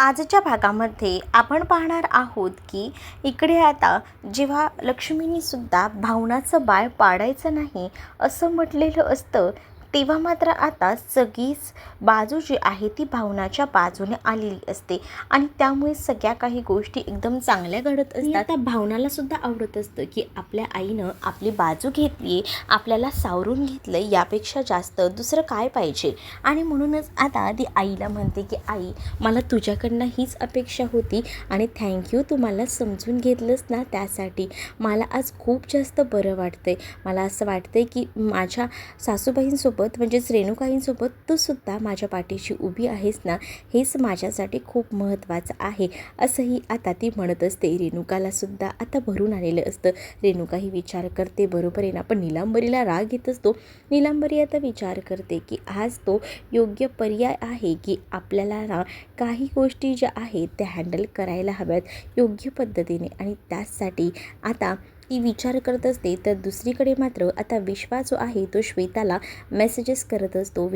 आजच्या भागामध्ये आपण पाहणार आहोत की इकडे आता जेव्हा लक्ष्मीनी सुद्धा भावनाचं बाळ पाडायचं नाही असं म्हटलेलं असतं, तेव्हा मात्र आता सगळीच बाजू जी आहे ती भावनाच्या बाजूने आलेली असते आणि त्यामुळे सगळ्या काही गोष्टी एकदम चांगल्या घडत असतात. त्या भावनाला सुद्धा आवडत असतं की आपल्या आईनं आपली बाजू घेतली, आपल्याला सावरून घेतलं, यापेक्षा जास्त दुसरं काय पाहिजे. आणि म्हणूनच आता ती आईला म्हणते की आई, मला तुझ्याकडनं हीच अपेक्षा होती आणि थँक्यू, तू मला समजून घेतलंस ना, त्यासाठी मला आज खूप जास्त बरं वाटतंय. मला असं वाटतंय की माझ्या सासूबाईंसोबत म्हणजेच रेणुकाईंसोबत तू सुद्धा माझ्या पाठीशी उभी आहेस ना, हेच माझ्यासाठी खूप महत्त्वाचं आहे, असंही आता ती म्हणत असते. रेणुकाला सुद्धा आता भरून आलेलं असतं. रेणुकाही विचार करते, बरोबर आहे ना, पण नीलांबरीला राग येत असतो. नीलांबरी आता विचार करते की आज तो योग्य पर्याय आहे की आपल्याला ना काही गोष्टी ज्या आहेत त्या हँडल करायला हव्यात योग्य पद्धतीने, आणि त्याचसाठी आता ती विचार करत असते. तर दुसरीकडे मात्र आता विश्वा जो आहे तो श्वेताला मेसेजेस करत असतो.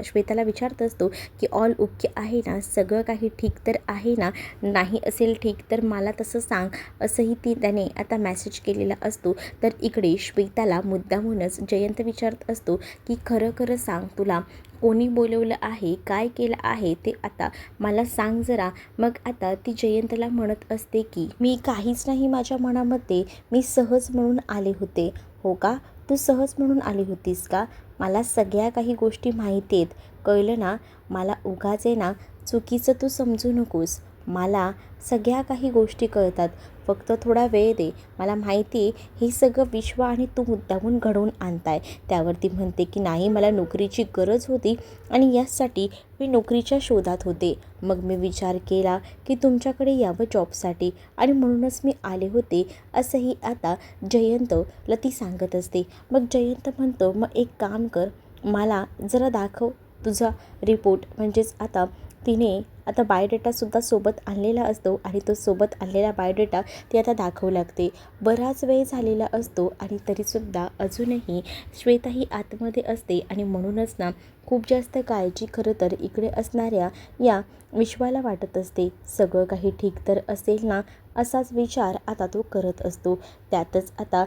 श्वेताला विचारत असतो की ऑल ओके आहे ना, सगळं काही ठीक तर आहे ना, नाही असेल ठीक तर मला तसं सांग, असंही त्याने आता मेसेज केलेला असतो. तर इकडे श्वेताला मुद्दामूनच जयंत विचारत असतो की खरं खरं सांग, तुला कोणी बोलवलं आहे, काय केलं आहे ते आता मला सांग जरा. मग आता ती जयंतला म्हणत असते की मी काहीच नाही माझ्या मनामध्ये, मी सहज म्हणून आले होते. हो का, तू सहज म्हणून आली होतीस का? मला सगळ्या काही गोष्टी माहिती आहेत, कळलं ना. मला उगाच आहे ना चुकीचं तू समजू नकोस. मला सगळ्या काही गोष्टी कळतात, फक्त थोडा वेळ दे. मला माहिती आहे हे सगळं विश्वा आणि तू मुद्दामून घडवून आणताय. त्यावरती म्हणते की नाही, मला नोकरीची गरज होती आणि यासाठी मी नोकरीच्या शोधात होते. मग मी विचार केला की तुमच्याकडे यावं जॉबसाठी आणि म्हणूनच मी आले होते, असंही आता जयंतला ती सांगत असते. मग जयंत म्हणतो, मग एक काम कर, मला जरा दाखव तुझा रिपोर्ट. म्हणजेच आता तिने आता बायोडेटासुद्धा सोबत आणलेला असतो आणि तो सोबत आणलेला बायोडेटा ती आता दाखवू लागते. बराच वेळ झालेला असतो आणि तरीसुद्धा अजूनही श्वेता ही आतमध्ये असते आणि म्हणूनच ना खूप जास्त काळजी खरं तर इकडे असणाऱ्या या विश्वाला वाटत असते. सगळं काही ठीक तर असेल ना, असाच विचार आता तो करत असतो. त्यातच आता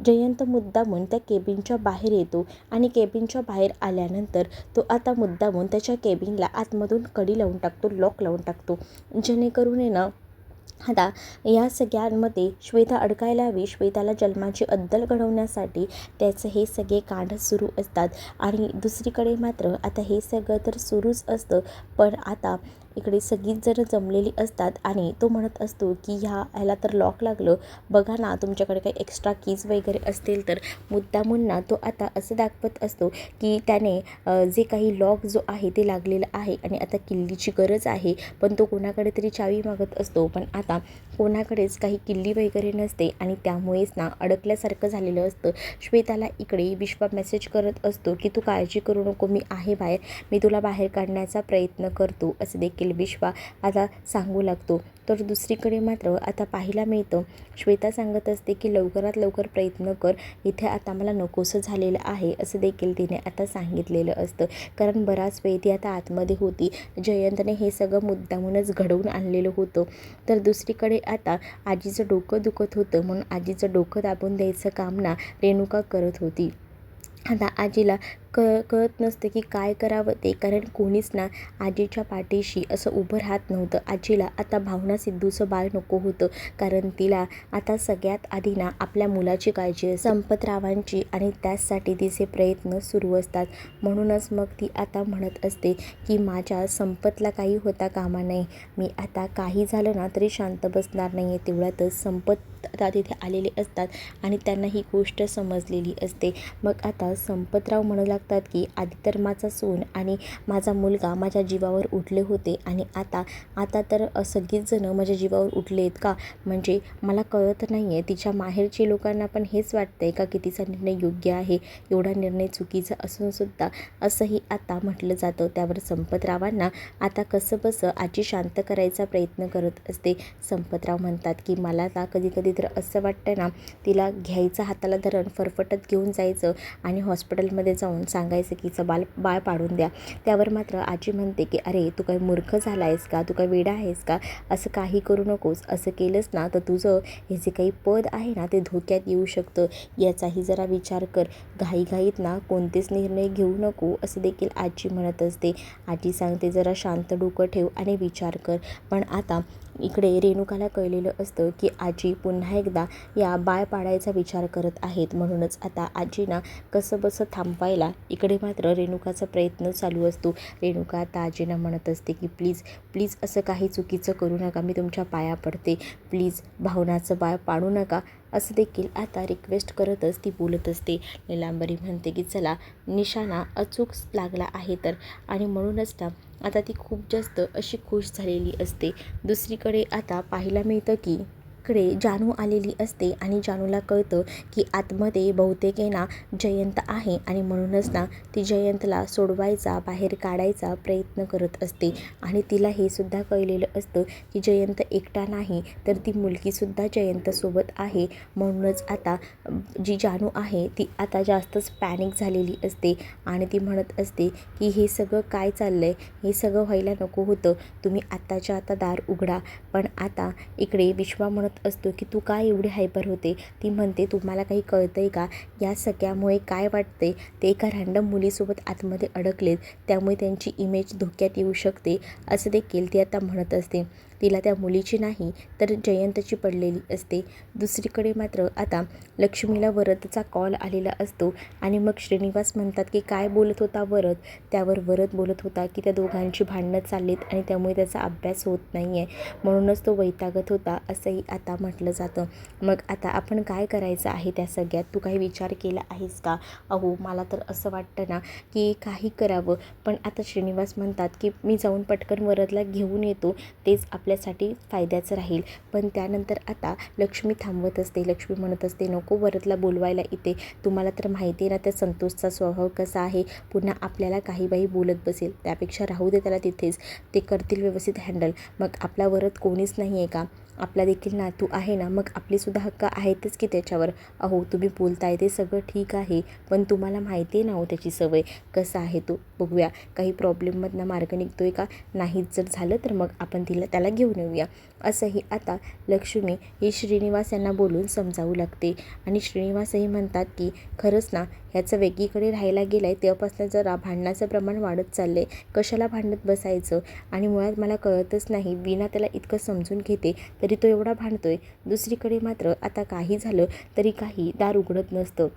जयंत मुद्दामून त्या केबिनच्या बाहेर येतो आणि केबिनच्या बाहेर आल्यानंतर तो आता मुद्दामून त्याच्या केबिनला आतमधून कडी लावून टाकतो, लॉक लावून टाकतो, जेणेकरून आहे ना आता या सगळ्यांमध्ये श्वेता अडकायला हवी. श्वेताला जन्माची अद्दल घडवण्यासाठी त्याचं हे सगळे कांड सुरू असतात. आणि दुसरीकडे मात्र आता हे सगळं तर सुरूच असतं, पण आता इकडे सगळीच जण जमलेली असतात आणि तो म्हणत असतो की ह्याला तर लॉक लागलं, बघा ना तुमच्याकडे काही एक्स्ट्रा कीज वगैरे असतील तर. मुद्दामून ना तो आता असं दाखवत असतो की त्याने जे काही लॉक जो आहे ते लागलेलं आहे आणि आता किल्लीची गरज आहे, पण तो कोणाकडे तरी चावी मागत असतो. पण आता कोणाकडेच काही किल्ली वगैरे नसते आणि त्यामुळेच ना अडकल्यासारखं झालेलं असतं. श्वेताला इकडे विश्वा मेसेज करत असतो की तू काळजी करू नको, मी आहे बाहेर, मी तुला बाहेर काढण्याचा प्रयत्न करतो, असं देखील विश्वा आता सांगू लागतो. तर दुसरीकडे मात्र आता पाहायला मिळतं, श्वेता सांगत असते की लवकरात लवकर प्रयत्न कर, इथे आता मला नकोसं झालेलं आहे, असं देखील तिने आता सांगितलेलं असतं. कारण बराच वेळ ती आता आतमध्ये होती. जयंतने हे सगळं मुद्दामूनच घडवून आणलेलं होतं. तर दुसरीकडे आता आजीचं डोकं दुखत होतं, म्हणून आजीचं डोकं दाबून द्यायचं काम ना रेणुका करत होती. आता आजीला कळत नसतं की काय करावं ते, कारण कोणीच ना आजीच्या पाठीशी असं उभं राहत नव्हतं. आजीला आता भावना सिद्धूचं बाळ नको होतं, कारण तिला आता सगळ्यात आधी ना आपल्या मुलाची काळजी, संपतरावांची, आणि त्याचसाठी तिचे प्रयत्न सुरू असतात. म्हणूनच मग ती आता म्हणत असते की माझ्या संपतला काही होता कामा नये, मी आता काही झालं ना तरी शांत बसणार नाही आहे. तेवढ्यातच संपत आता तिथे आलेले असतात आणि त्यांना ही गोष्ट समजलेली असते. मग आता संपतराव म्हणू लागतात की आधी तर माझा सून आणि माझा मुलगा माझ्या जीवावर उठले होते आणि आता तर सगळीच जणं माझ्या जीवावर उठले आहेत का? म्हणजे मला कळत नाही आहे, तिच्या माहेरची लोकांना पण हेच वाटतं आहे का की तिचा निर्णय योग्य आहे, एवढा निर्णय चुकीचा असूनसुद्धा, असंही आता म्हटलं जातं. त्यावर संपतरावांना आता कसं बसं आजी शांत करायचा प्रयत्न करत असते. संपतराव म्हणतात की मला आता कधी तर असं वाटतं ना, तिला घ्यायचं हाताला धरण फरफटत घेऊन जायचं आणि हॉस्पिटलमध्ये जाऊन सांगायचं की बाळ पाडून द्या. त्यावर मात्र आजी म्हणते की अरे तू काही मूर्ख झाला आहेस का, तू काही वेडा आहेस का, असं काही करू नकोस. असं केलंस ना तर तुझं हे जे काही पद आहे ना ते धोक्यात येऊ शकतं. याचाही जरा विचार कर. घाईघाईत ना कोणतेच निर्णय घेऊ नको असं देखील आजी म्हणत असते. आजी सांगते जरा शांत डोकं ठेव आणि विचार कर. पण आता इकडे रेणुकाला कळलेलं असतं की आजी पुन्हा एकदा या बाळ पाडायचा विचार करत आहेत. म्हणूनच आता आजीना कसंबसं थांबवायला इकडे मात्र रेणुकाचा प्रयत्न चालू असतो. रेणुका आता आजीना म्हणत असते की प्लीज प्लीज असं काही चुकीचं करू नका, मी तुमच्या पाया पडते, प्लीज भावनाचं बाळ पाडू नका असं देखील आता रिक्वेस्ट करतच ती बोलत असते. नीलांबरी म्हणते की चला निशाणा अचूक लागला आहे तर, आणि म्हणूनच ना आता ती खूप जास्त अशी खुश झालेली असते. दुसरीकडे आता पाहायला मिळतं की इकडे जानू आलेली असते आणि जानूला कळतं की आतमध्ये बहुतेक आहे ना जयंत आहे, आणि म्हणूनच ना ती जयंतला सोडवायचा बाहेर काढायचा प्रयत्न करत असते. आणि तिला हे सुद्धा कळलेलं असतं की जयंत एकटा नाही तर ती मुलगीसुद्धा जयंतसोबत आहे. म्हणूनच आता जी जानू आहे ती आता जास्तच पॅनिक झालेली असते आणि ती म्हणत असते की हे सगळं काय चाललं आहे, हे सगळं व्हायला नको होतं, तुम्ही आत्ताच्या आता दार उघडा. पण आता इकडे विश्वा म्हणत असतो की तू काय एवढी हायपर होते. ती म्हणते तुम्हाला काही कळतंय का, या सगळ्यामुळे काय वाटते ते एका रँडम मुलीसोबत आतमध्ये अडकलेत, त्यामुळे त्यांची इमेज धोक्यात येऊ शकते असं देखील ती आता म्हणत असते. तिला त्या मुलीची नाही तर जयंतची पडलेली असते. दुसरीकडे मात्र आता लक्ष्मीला वरदचा कॉल आलेला असतो आणि मग श्रीनिवास म्हणतात की काय बोलत होता वरद. त्यावर वरद बोलत होता की त्या दोघांची भांडणं चाललीत आणि त्यामुळे त्याचा अभ्यास होत नाही आहे, म्हणूनच तो वैतागत होता असंही आता म्हटलं जातं. मग आता आपण काय करायचं आहे त्या सगळ्यात, तू काही विचार केला आहेस का. अहो मला तर असं वाटतं ना की काही करावं, पण आता श्रीनिवास म्हणतात की मी जाऊन पटकन वरदला घेऊन येतो, तेच आपल्यासाठी फायद्याचं राहील. पण त्यानंतर आता लक्ष्मी थांबवत असते. लक्ष्मी म्हणत असते नको वरदला बोलवायला इथे, तुम्हाला तर माहिती आहे ना त्या संतोषचा स्वभाव कसा आहे, पुन्हा आपल्याला काही बाई बोलत बसेल, त्यापेक्षा राहू दे त्याला तिथेच, ते करतील व्यवस्थित हँडल. मग आपला वरद कोणीच नाही आहे का, आपला देखील नातू आहे ना, मग आपलीसुद्धा हक्क आहेतच की त्याच्यावर. अहो तुम्ही बोलताय ते सगळं ठीक आहे, पण तुम्हाला माहिती आहे ना हो त्याची सवय कसा आहे तो. बघूया काही प्रॉब्लेममधनं मार्ग निघतो आहे का, नाहीच जर झालं तर मग आपण त्याला घेऊन येऊया असंही आता लक्ष्मी ही श्रीनिवास यांना बोलून समजावू लागते. आणि श्रीनिवासही म्हणतात की खरंच ना ह्याचं वेगळीकडे राहायला गेलं आहे तेव्हापासून जरा भांडणाचं प्रमाण वाढत चाललं आहे, कशाला भांडत बसायचं. आणि मुळात मला कळतच नाही, वीणा त्याला इतकं समजून घेते तरी तो एवढा भांडतोय. दुसरीकडे मात्र आता काही झालं तरी काही दार उघडत नसतं.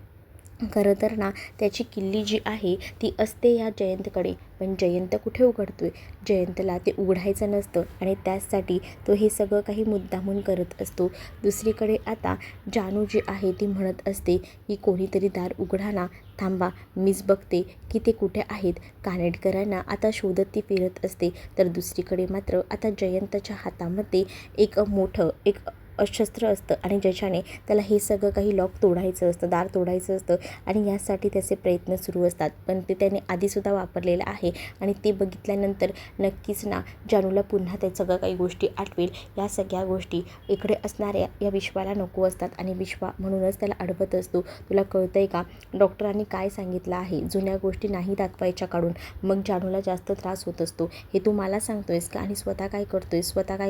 खरं तर ना त्याची किल्ली जी आहे ती असते या जयंतकडे, पण जयंत कुठे उघडतोय, जयंतला ते उघडायचं नसतं आणि त्याचसाठी तो हे सगळं काही मुद्दामून करत असतो. दुसरीकडे आता जानू जी आहे ती म्हणत असते की कोणीतरी दार उघडा ना, थांबा मीच बघते की ते कुठे आहेत. कानेटकरांना आता शोधत ती फिरत असते. तर दुसरीकडे मात्र आता जयंतच्या हातामध्ये एक मोठं एक शस्त्र असतं आणि ज्याच्याने त्याला हे सगळं काही लॉक तोडायचं असतं, दार तोडायचं असतं आणि यासाठी त्याचे प्रयत्न सुरू असतात. पण ते त्याने आधीसुद्धा वापरलेलं आहे आणि ते बघितल्यानंतर नक्कीच ना जानूला पुन्हा त्या सगळ्या काही गोष्टी आठवेल. या सगळ्या गोष्टी इकडे असणाऱ्या या विश्वाला नको असतात आणि विश्वा म्हणूनच त्याला अडवत असतो. तुला कळतं आहे का, डॉक्टरांनी काय सांगितलं आहे, जुन्या गोष्टी नाही दाखवायच्या काढून, मग जानूला जास्त त्रास होत असतो. हे तू मला सांगतोयस का, आणि स्वतः काय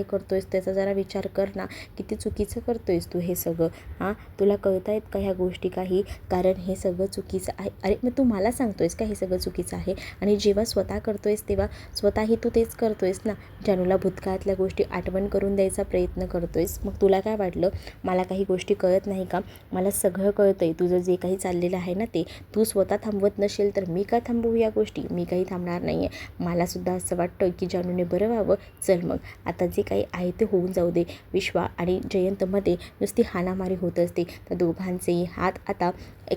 करतोयस त्याचा जरा विचार कर ना, किती चुकीचं करतोयस तू हे सगळं. हां तुला कळत आहेत का ह्या गोष्टी काही, कारण हे सगळं चुकीचं आहे. अरे मग तू मला सांगतोयस का हे सगळं चुकीचं आहे, आणि जेव्हा स्वतः करतोयस तेव्हा स्वतःही तू तेच करतोयस ना, जानूला भूतकाळातल्या गोष्टी आठवण करून द्यायचा प्रयत्न करतोयस. मग तुला काय वाटलं मला काही गोष्टी कळत नाही का, मला सगळं कळतं आहे. तुझं जे काही चाललेलं आहे ना ते तू स्वतः थांबवत नसेल तर मी का थांबवू या गोष्टी, मी काही थांबणार नाही आहे. मलासुद्धा असं वाटतं की जानूने बरं व्हावं. चल मग आता जे काही आहे ते होऊन जाऊ दे. विश्वा आणि जयंतमध्ये नुसती हाणामारी होत असते. त्या दोघांचेही हात आता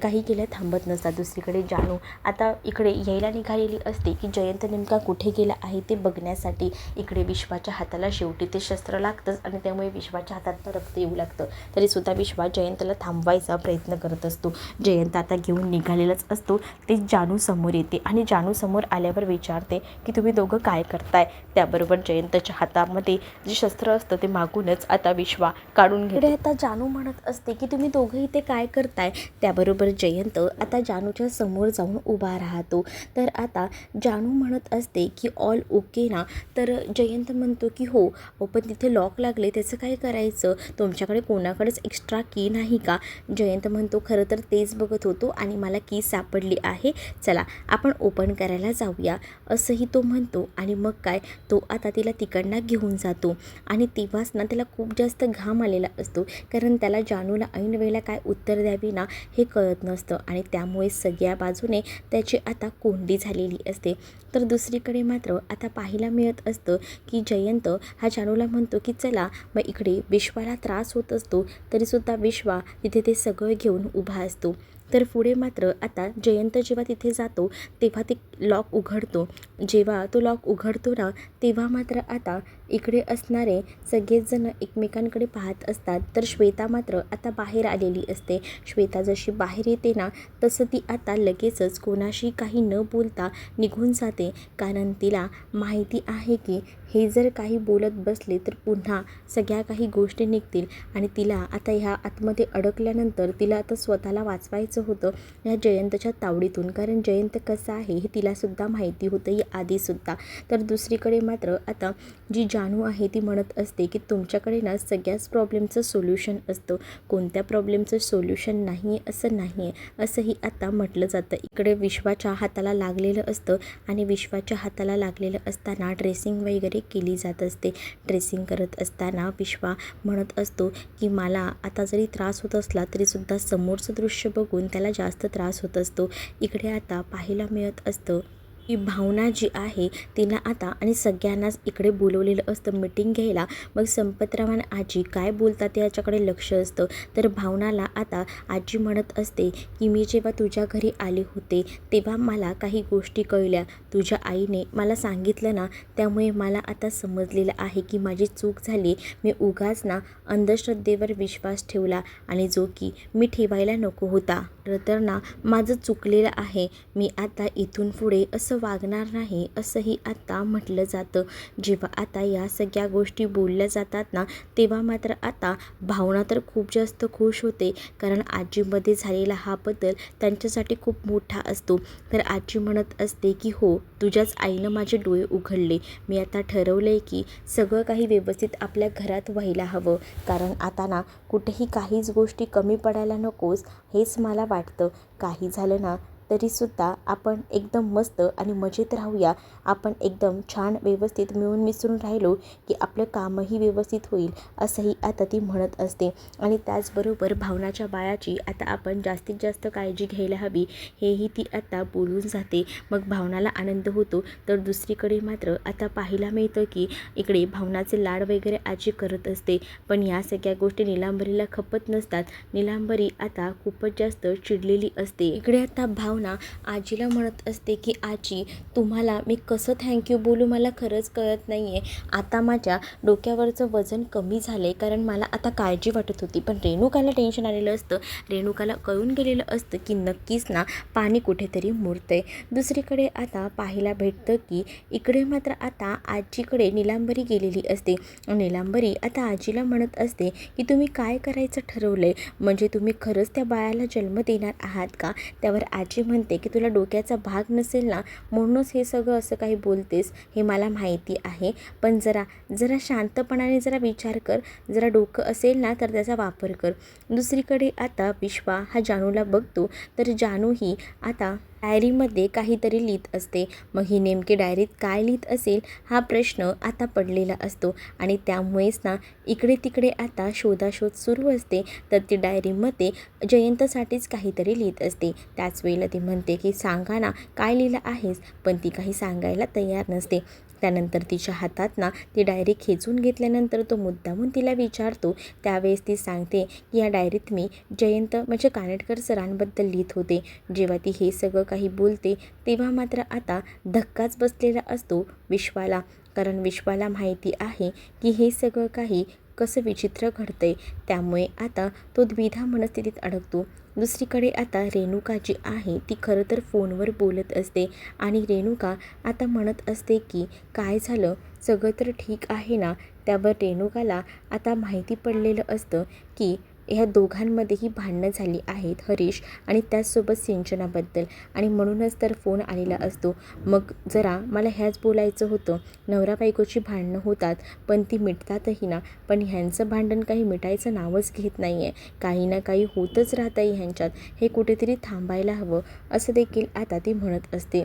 काही केल्या थांबत नसतात. दुसरीकडे जानू आता इकडे यायला निघालेली असते की जयंत नेमका कुठे गेला आहे ते बघण्यासाठी. इकडे विश्वाच्या हाताला शेवटी ते शस्त्र लागतंच आणि त्यामुळे विश्वाच्या हातात रक्त येऊ लागतं. तरीसुद्धा विश्वा जयंतला थांबवायचा प्रयत्न करत असतो. जयंत आता घेऊन निघालेलाच असतो. ते जानू समोर येते आणि जानू समोर आल्यावर विचारते की तुम्ही दोघं काय करताय. त्याबरोबर जयंतच्या हातामध्ये जे शस्त्र असतं ते मागूनच आता विश्वा काढून घेते. आता जानू म्हणत असते की तुम्ही दोघं इथे काय करताय. त्याबरोबर जयंत आता जानूच्या समोर जाऊन उभा राहतो. तर आता जानू म्हणत असते की ऑल ओके ना. तर जयंत म्हणतो की हो, पण तिथे लॉक लागले, त्याचं काय करायचं. तुमच्याकडे कोणाकडेच एक्स्ट्रा की नाही का. जयंत म्हणतो खरं तर तेच बघत होतो आणि मला की सापडली आहे, चला आपण ओपन करायला जाऊया, असंही तो म्हणतो. आणि मग काय, तो आता तिला तिकडनं घेऊन जातो. आणि तेव्हाच ना त्याला खूप जास्त घाम आलेला असतो, कारण त्याला जानूला ऐन वेळेला काय उत्तर द्यावी ना हे कळत नसतं. आणि त्यामुळे सगळ्या बाजूने त्याची आता कोंडी झालेली असते. तर दुसरीकडे मात्र आता पाहायला मिळत असतं की जयंत हा जानूला म्हणतो की चला. मग इकडे विश्वाला त्रास होत असतो, तरीसुद्धा विश्वा तिथे ते सगळं घेऊन उभा असतो. तर पुढे मात्र आता जयंत जेव्हा तिथे जातो तेव्हा ते लॉक उघडतो. जेव्हा तो लॉक उघडतो ना, तेव्हा मात्र आता इकडे असणारे सगळेच जण एकमेकांकडे पाहत असतात. तर श्वेता मात्र आता बाहेर आलेली असते. श्वेता जशी बाहेर येते ना, तसं ती आता लगेचच कोणाशी काही न बोलता निघून जाते. कारण तिला माहिती आहे की हे जर काही बोलत बसले तर पुन्हा सगळ्या काही गोष्टी निघतील. आणि तिला आता ह्या आतमध्ये अडकल्यानंतर तिला आता स्वतःला वाचवायचं होतं ह्या जयंतच्या तावडीतून. कारण जयंत कसा आहे हे तिलासुद्धा माहिती होतं या आधीसुद्धा. तर दुसरीकडे मात्र आता जी जानू आहे ती म्हणत असते की तुमच्याकडे ना सगळ्याच प्रॉब्लेमचं सोल्युशन असतं, कोणत्या प्रॉब्लेमचं सोल्युशन नाही आहे असं नाही आहे, असंही आता म्हटलं जातं. इकडे विश्वाच्या हाताला लागलेलं असतं आणि विश्वाच्या हाताला लागलेलं असताना ड्रेसिंग वगैरे केली जात असते. ड्रेसिंग करत असताना विश्वा म्हणत असतो की मला आता जरी त्रास होत असला तरीसुद्धा समोरचं दृश्य बघून त्याला जास्त त्रास होत असतो. इकडे आता पाहायला मिळत असतं की भावना जी आहे तिला आता आणि सगळ्यांनाच इकडे बोलवलेलं असतं मीटिंग घ्यायला. मग संपतराव आणि आजी काय बोलतात याच्याकडे लक्ष असतं. तर भावनाला आता आजी म्हणत असते की मी जेव्हा तुझ्या घरी आले होते तेव्हा मला काही गोष्टी कळल्या, तुझ्या आईने मला सांगितलं ना, त्यामुळे मला आता समजलेलं आहे की माझी चूक झाली. मी उगाच ना अंधश्रद्धेवर विश्वास ठेवला आणि जो की मी ठेवायला नको होता. तर ना माझं चुकलेलं आहे. मी आता इथून पुढे असं वागणार नाही, असंही आता म्हटलं जातं. जेव्हा आता या सगळ्या गोष्टी बोलल्या जातात ना, तेव्हा मात्र आता भावना तर खूप जास्त खुश होते. कारण आजीमध्ये झालेला हा बदल त्यांच्यासाठी खूप मोठा असतो. तर आजी म्हणत असते की हो, तुझ्याच आईनं माझे डोळे उघडले. मी आता ठरवलं आहे की सगळं काही व्यवस्थित आपल्या घरात व्हायला हवं. कारण आता ना कुठेही काहीच गोष्टी कमी पडायला नकोस हेच मला वाटतं. काही झालं ना तरीसुद्धा आपण एकदम मस्त आणि मजेत राहूया. आपण एकदम छान व्यवस्थित मिळून मिसळून राहिलो की आपलं कामही व्यवस्थित होईल, असंही आता ती म्हणत असते. आणि त्याचबरोबर भावनाच्या बाळाची आता आपण जास्तीत जास्त काळजी घ्यायला हवी हेही ती आता बोलून जाते. मग भावनाला आनंद होतो. तर दुसरीकडे मात्र आता पाहायला मिळतं की इकडे भावनाचे लाड वगैरे आजी करत असते. पण या सगळ्या गोष्टी नीलांबरीला खपत नसतात. नीलांबरी आता खूपच जास्त चिडलेली असते. इकडे आता भावना आजीला म्हणत असते की आजी, तुम्हाला मी कसं थँक्यू बोलू मला खरंच कळत नाही आहे. आता माझ्या डोक्यावरचं वजन कमी झालं आहे, कारण मला आता काळजी वाटत होती. पण रेणुकाला टेन्शन आलेलं असतं. रेणुकाला कळून गेलेलं असतं की नक्कीच ना पाणी कुठेतरी मुरतं आहे. दुसरीकडे आता पाहायला भेटतं की इकडे मात्र आता आजीकडे नीलांबरी गेलेली असते. नीलांबरी आता आजीला म्हणत असते की तुम्ही काय करायचं ठरवलं आहे, म्हणजे तुम्ही खरंच त्या बाळाला जन्म देणार आहात का. त्यावर आजी म्हणते की तुला डोक्याचा भाग नसेल ना, म्हणूनच हे सगळं असं काही बोलतेस, हे मला माहिती आहे. पण जरा शांतपणाने जरा विचार कर, जरा डोकं असेल ना तर त्याचा वापर कर. दुसरीकडे आता विश्वा हा जानूला बघतो. तर जानू ही आता डायरीमध्ये काहीतरी लिहित असते. मग ही नेमकी डायरीत काय लिहित असेल हा प्रश्न आता पडलेला असतो. आणि त्यामुळेच ना इकडे तिकडे आता शोधाशोध सुरू असते. तर ती डायरीमध्ये जयंतसाठीच काहीतरी लिहित असते. त्याच वेळेला ती म्हणते की सांगा ना काय लिहिलं आहेस, पण ती काही सांगायला तयार नसते. त्यानंतर तिच्या हातात ना ती डायरी खेचून घेतल्यानंतर तो मुद्दामून तिला विचारतो. त्यावेळेस ती सांगते की या डायरीत मी जयंत म्हणजे कानेटकर सरांबद्दल लिहित होते. जेव्हा ती हे सगळं काही बोलते तेव्हा मात्र आता धक्काच बसलेला असतो विश्वाला. कारण विश्वाला माहिती आहे की हे सगळं काही कसं विचित्र घडतंय. त्यामुळे आता तो द्विधा मनस्थितीत अडकतो. दुसरीकडे आता रेणुका जी आहे ती खरं तर फोनवर बोलत असते. आणि रेणुका आता म्हणत असते की काय झालं, सगळं तर ठीक आहे ना, त्यावर रेणुकाला आता माहिती पडलेलं असतं की ह्या दोघांमध्येही भांडणं झाली आहेत, हरीश आणि त्याचसोबत सिंचनाबद्दल, आणि म्हणूनच तर फोन आलेला असतो. मग जरा मला ह्याच बोलायचं होतं, नवरा बायकोची भांडणं होतात पण ती मिटतातही ना, पण ह्यांचं भांडण काही मिटायचं नावच घेत नाही आहे. काही ना काही होतच राहतं आहे ह्यांच्यात, हे कुठेतरी थांबायला हवं असं देखील आता ती म्हणत असते.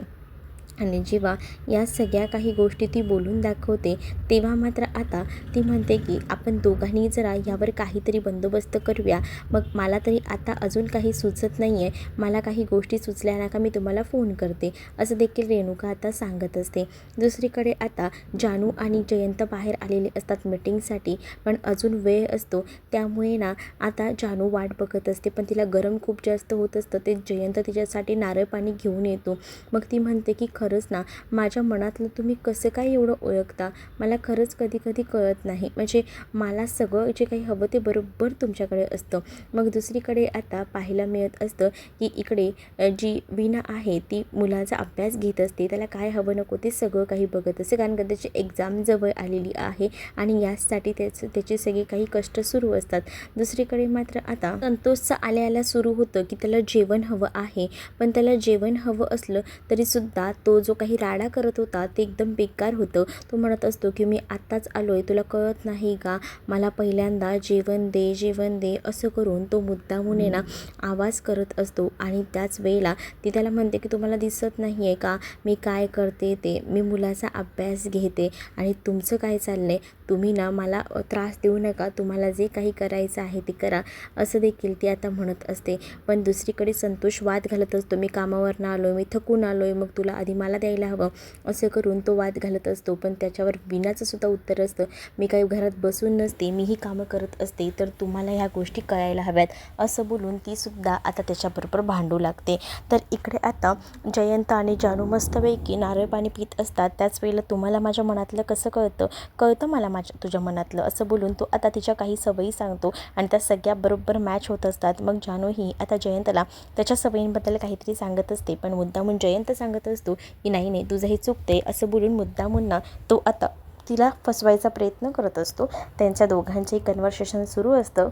आणि जेव्हा या सगळ्या काही गोष्टी ती बोलून दाखवते तेव्हा मात्र आता ती म्हणते की आपण दोघांनी जरा यावर काहीतरी बंदोबस्त करूया. मग मला तरी आता अजून काही सुचत नाही आहे, मला काही गोष्टी सुचल्या ना का मी तुम्हाला फोन करते असं देखील रेणुका आता सांगत असते. दुसरीकडे आता जानू आणि जयंत बाहेर आलेले असतात मीटिंगसाठी, पण अजून वेळ असतो त्यामुळे ना आता जानू वाट बघत असते, पण तिला गरम खूप जास्त होत असतं. ते जयंत तिच्यासाठी नारळ पाणी घेऊन येतो. मग ती म्हणते की खरंच ना, माझ्या मनातलं तुम्ही कसं काय एवढं ओळखता, मला खरंच कधी कधी कळत नाही. म्हणजे मला सगळं जे काही हवं ते बरोबर तुमच्याकडे असतं. मग दुसरीकडे आता पाहायला मिळत असतं की इकडे जी वीणा आहे ती मुलाचा अभ्यास घेत असते, त्याला काय हवं नको ते सगळं काही बघत असते, कारण का त्याची एक्झाम जवळ आलेली आहे आणि यासाठी त्याचे सगळे काही कष्ट सुरू असतात. दुसरीकडे मात्र आता संतोषचं आल्याला सुरू होतं की त्याला जेवण हवं आहे, पण त्याला जेवण हवं असलं तरीसुद्धा तो जो काही राडा करत होता ते एकदम बेकार होतं. तो म्हणत असतो की मी आत्ताच आलो आहे, तुला कळत नाही का, मला पहिल्यांदा जेवण दे जेवण दे असं करून तो मुद्दामून ना आवाज करत असतो. आणि त्याच वेळेला ती त्याला म्हणते की तुम्हाला दिसत नाही आहे का मी काय करते ते, मी मुलाचा अभ्यास घेते आणि तुमचं काय चाललं आहे, तुम्ही ना मला त्रास देऊ नका, तुम्हाला जे काही करायचं आहे ते करा असं देखील ती आता म्हणत असते. पण दुसरीकडे संतोष वाद घालत असतो, मी कामावरनं आलो, मी थकून आलो आहे, मग तुला आधी मला द्यायला हवं असं करून तो वाद घालत असतो. पण त्याच्यावर वीणाचं सुद्धा उत्तर असतं, मी काही घरात बसून नसते, मीही कामं करत असते, तर तुम्हाला ह्या गोष्टी कळायला हव्यात असं बोलून तीसुद्धा आता त्याच्याबरोबर भांडू लागते. तर इकडे आता जयंत आणि जानू मस्तपैकी नारळ पाणी पित असतात. त्याच वेळेला तुम्हाला माझ्या मनातलं कसं कळतं मला तुझ्या मनातलं असं बोलून तो आता तिच्या काही सवयी सांगतो आणि त्या सगळ्या बरोबर मॅच होत असतात. मग जानू ही आता जयंतला त्याच्या सवयींबद्दल काहीतरी सांगत असते, पण मुद्दामून जयंत सांगत असतो की नाही नाही तुझं हे चुकते असं बोलून मुद्दामून ना तो आता तिला फसवायचा प्रयत्न करत असतो. त्यांच्या दोघांचंही कन्व्हर्सेशन सुरू असतं.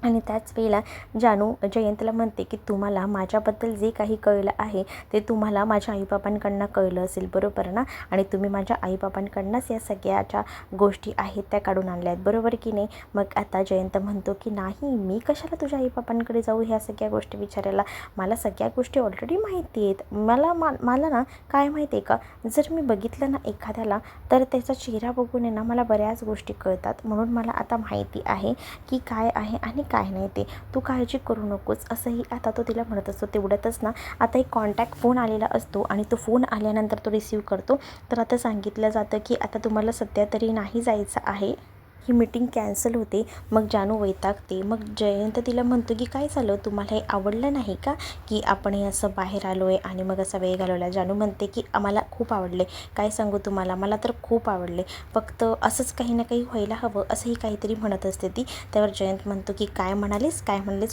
आणि त्याच वेळेला जानू जयंतला म्हणते की तुम्हाला माझ्याबद्दल जे काही कळलं आहे ते तुम्हाला माझ्या आईबाबांकडनं कळलं असेल, बरोबर ना, आणि तुम्ही माझ्या आईबाबांकडनंच या सगळ्याच्या गोष्टी आहेत त्या काढून आणल्या आहेत, बरोबर की नाही. मग आता जयंत म्हणतो की नाही, मी कशाला तुझ्या आईबाबांकडे जाऊ ह्या सगळ्या गोष्टी विचारायला, मला सगळ्या गोष्टी ऑलरेडी माहिती आहेत. मला ना काय माहिती आहे का, जर मी बघितलं ना एखाद्याला तर त्याचा चेहरा बघून आहे ना मला बऱ्याच गोष्टी कळतात, म्हणून मला आता माहिती आहे की काय आहे आणि काय नाही ते, तू काळजी करू नकोस असंही आता तो तिला म्हणत असतो. तेवढ्यातच ना आता एक कॉन्टॅक्ट फोन आलेला असतो आणि तो फोन आल्यानंतर तो रिसीव करतो. तर आता सांगितलं जातं की आता तुम्हाला सध्या तरी नाही जायचं आहे, ही मीटिंग कॅन्सल होते. मग जानू वैतागते. मग जयंत तिला म्हणतो की काय झालं, तुम्हाला हे आवडलं नाही का की आपण हे असं बाहेर आलो आहे आणि मग असा वेळ घालवला. जानू म्हणते की आम्हाला खूप आवडले, काय सांगू तुम्हाला, मला तर खूप आवडले, फक्त असंच काही ना काही व्हायला हवं असंही काहीतरी म्हणत असते ती. त्यावर जयंत म्हणतो की काय म्हणालीस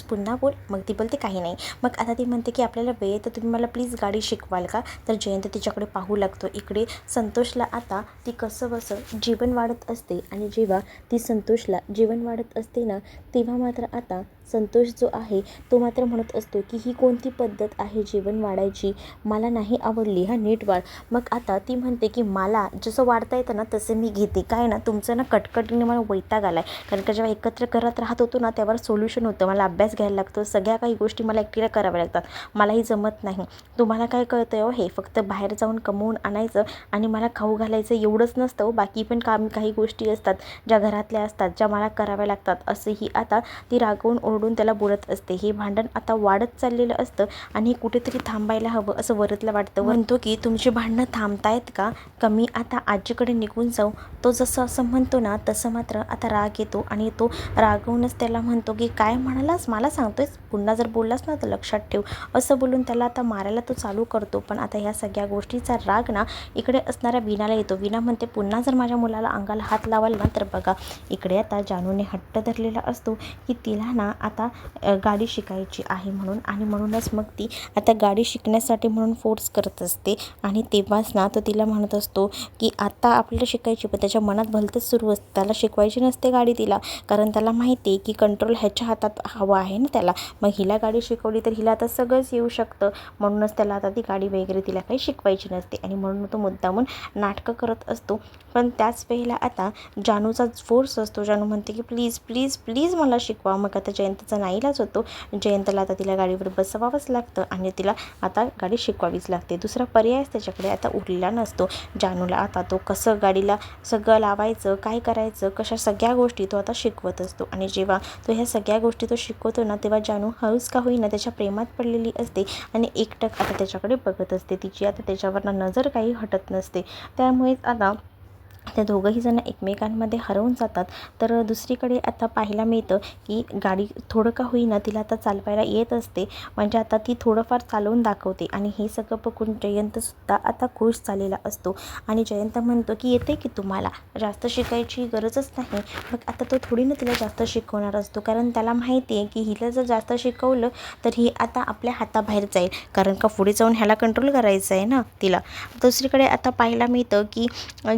पुन्हा बोल. मग ती बोलते काही नाही. मग आता ती म्हणते की आपल्याला वेळ तर तुम्ही मला प्लीज गाडी शिकवाल का. तर जयंत तिच्याकडे पाहू लागतो. इकडे संतोषला आता ती कसं बसं जेवण वाढत असते आणि जेव्हा ती संतोषला जेवण वाढत असते ना तेव्हा मात्र आता संतोष जो आहे तो मात्र म्हणत असतो की ही कोणती पद्धत आहे जेवण वाढायची, मला नाही आवडली, हा नीट वाढ. मग आता ती म्हणते की मला जसं वाढता येतं ना तसं मी घेते, काय ना तुमचं ना कटकटीने मला वैताग आला आहे, कारण का जेव्हा एकत्र करत राहत होतो ना त्यावर सोल्युशन होतं, मला अभ्यास घ्यायला लागतो, सगळ्या काही गोष्टी मला एकटीला कराव्या लागतात, मलाही जमत नाही. तुम्हाला काय कळतं आहे हे, फक्त बाहेर जाऊन कमवून आणायचं आणि मला खाऊ घालायचं एवढंच नसतं, बाकी पण काही गोष्टी असतात ज्या घरातल्या असतात ज्या मला कराव्या लागतात. असंही आता ती रागवून ओरडून त्याला बोलत असते. हे भांडण आता वाढत चाललेलं असतं आणि कुठेतरी थांबायला हवं असं वरतला वाटतं. म्हणतो की तुमची भांडणं थांबतायत का मी आता आजीकडे निघून जाऊ. तो जसं असं म्हणतो ना तसं मात्र आता राग येतो आणि तो रागवूनच त्याला म्हणतो की काय म्हणालास, मला सांगतोयस, पुन्हा जर बोललास ना तर लक्षात ठेव असं बोलून त्याला आता मारायला तो चालू करतो. पण आता ह्या सगळ्या गोष्टीचा राग ना इकडे असणाऱ्या वीणाला येतो. वीणा म्हणते पुन्हा जर माझ्या मुलाला अंगाला हात लावाल ना तर बघा. इकडे आता जानूने हट्ट धरलेला असतो की तिला ना आता गाडी शिकायची आहे म्हणून, आणि म्हणूनच मग ती आता गाडी शिकण्यासाठी म्हणून फोर्स करत असते. आणि तेव्हाच ना तो तिला म्हणत असतो की आता आपल्याला शिकायची, पण त्याच्या मनात भलतंच सुरू असतं. त्याला शिकवायची नसते गाडी तिला, कारण त्याला माहिती आहे की कंट्रोल ह्याच्या हातात हवा आहे ना त्याला. मग हिला गाडी शिकवली तर हिला आता सगळंच येऊ शकतं, म्हणूनच त्याला आता ती गाडी वगैरे तिला काही शिकवायची नसते. आणि म्हणून तो मुद्दामून नाटकं करत असतो. पण त्याच वेळेला आता जानूचा फोर्स असतो. जानू म्हणते की प्लीज प्लीज प्लीज मला शिकवा. मग आता जयंतचा नाईलाज होतो. जयंतला आता तिला गाडीवर बसवावंच लागतं आणि तिला आता गाडी शिकवावीच लागते. दुसरा पर्यायच त्याच्याकडे आता उरलेला नसतो. जानूला आता तो कसं गाडीला सगळं लावायचं, काय करायचं, कशा सगळ्या गोष्टी तो आता शिकवत असतो. आणि जेव्हा तो ह्या सगळ्या गोष्टी तो शिकवतो ना, तेव्हा जानू हळूच का होईना त्याच्या प्रेमात पडलेली असते आणि एकटक आता त्याच्याकडे बघत असते. तिची आता त्याच्यावरनं नजर काही हटत नसते. त्यामुळेच आता ते दोघंही जण एकमेकांमध्ये हरवून जातात. तर दुसरीकडे आता पाहायला मिळतं की गाडी थोडं का होईना तिला आता चालवायला येत असते. म्हणजे आता ती थोडंफार चालवून दाखवते. आणि हे सगळं बघून जयंतसुद्धा आता खुश झालेला असतो. आणि जयंत म्हणतो की येते की तुम्हाला जास्त शिकायची गरजच नाही. मग आता तो थोडी ना तिला जास्त शिकवणार असतो, कारण त्याला माहिती आहे की हिला जर जास्त शिकवलं तर ही आता आपल्या हाताबाहेर जाईल, कारण का पुढे जाऊन ह्याला कंट्रोल करायचं आहे ना तिला. दुसरीकडे आता पाहायला मिळतं की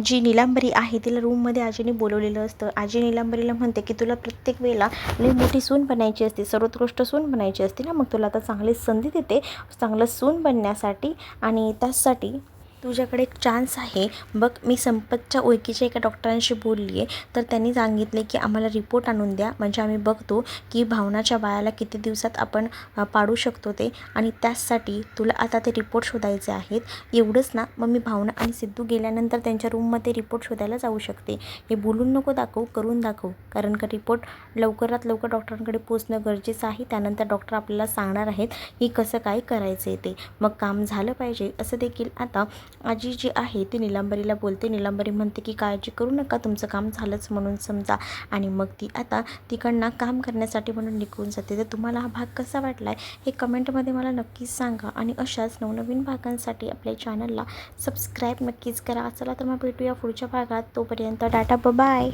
जी नीलांबरी आहे तिला रूममध्ये आजीने बोलवलेलं असतं. आजी नीलांबरीला म्हणते की तुला प्रत्येक वेळेला लई मोठी सून बनायची असते, सर्वोत्कृष्ट सून बनायची असते ना, मग तुला आता चांगली संधी देते चांगलं सून बनण्यासाठी. आणि त्याचसाठी तुझ्याकडे एक चान्स आहे बघ. मी संपतच्या ओळखीच्या एका डॉक्टरांशी बोलली आहे, तर त्यांनी सांगितले की आम्हाला रिपोर्ट आणून द्या, म्हणजे आम्ही बघतो की भावनाच्या बाळाला किती दिवसात आपण पाडू शकतो ते. आणि त्याचसाठी तुला आता ते रिपोर्ट शोधायचे आहेत. एवढंच ना, मग मी भावना आणि सिद्धू गेल्यानंतर त्यांच्या रूममध्ये रिपोर्ट शोधायला जाऊ शकते. हे बोलून नको दाखवू, करून दाखव, कारण का रिपोर्ट लवकरात लवकर डॉक्टरांकडे पोचणं गरजेचं आहे. त्यानंतर डॉक्टर आपल्याला सांगणार आहेत की कसं काय करायचं आहे ते. मग काम झालं पाहिजे असं देखील आता आजी जी आहे ती नीलांबरीला बोलते. नीलांबरी म्हणते की काळजी करू नका, तुमचं काम झालंच म्हणून समजा. आणि मग ती आता तिकडनं काम करण्यासाठी म्हणून निघून जाते. तर तुम्हाला हा भाग कसा वाटला आहे हे कमेंटमध्ये मला नक्कीच सांगा. आणि अशाच नवनवीन भागांसाठी आपल्या चॅनलला सबस्क्राईब नक्कीच करा. चला तर मग भेटूया पुढच्या भागात. तोपर्यंत टाटा, बाय.